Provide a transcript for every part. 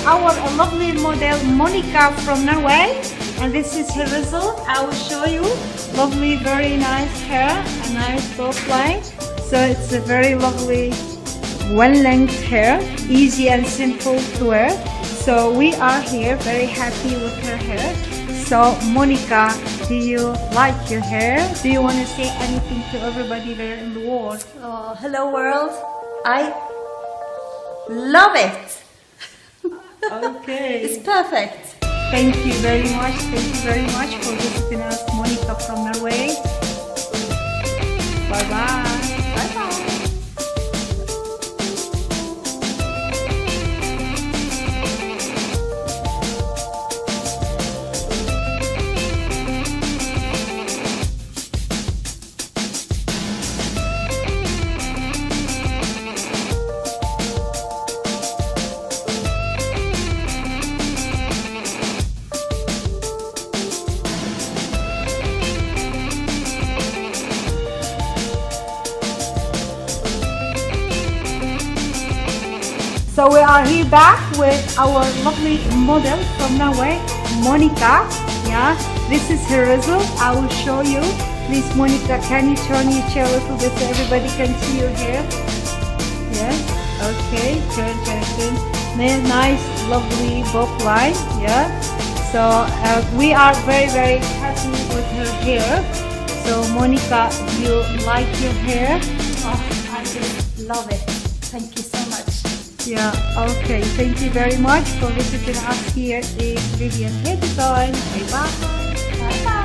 our lovely model Monica from Norway, and this is her result. I will show you. Lovely, very nice hair, a nice bob line. So it's a very lovely one-length hair, easy and simple to wear. So we are here very happy with her hair. So Monica, do you like your hair? Do you want to say anything to everybody there in the world? Oh, hello world. I love it. Okay. It's perfect. Thank you very much. Thank you very much for visiting us, Monica from Norway. Bye bye. Bye bye. So we are here back with our lovely model from Norway, Monica. Yeah, this is her result. I will show you. Please, Monica, can you turn your chair a little bit so everybody can see your hair? Yeah. Okay. Turn. Nice, lovely bob line. Yeah. So we are very, very happy with her hair. So Monica, you like your hair? Oh, I just love it. Thank you so much. Yeah, okay. Thank you very much for visiting us here in Vivian Hair Design. Bye bye. Bye bye.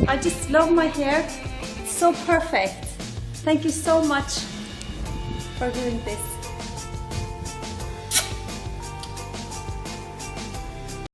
I just love my hair. It's so perfect. Thank you so much for doing this.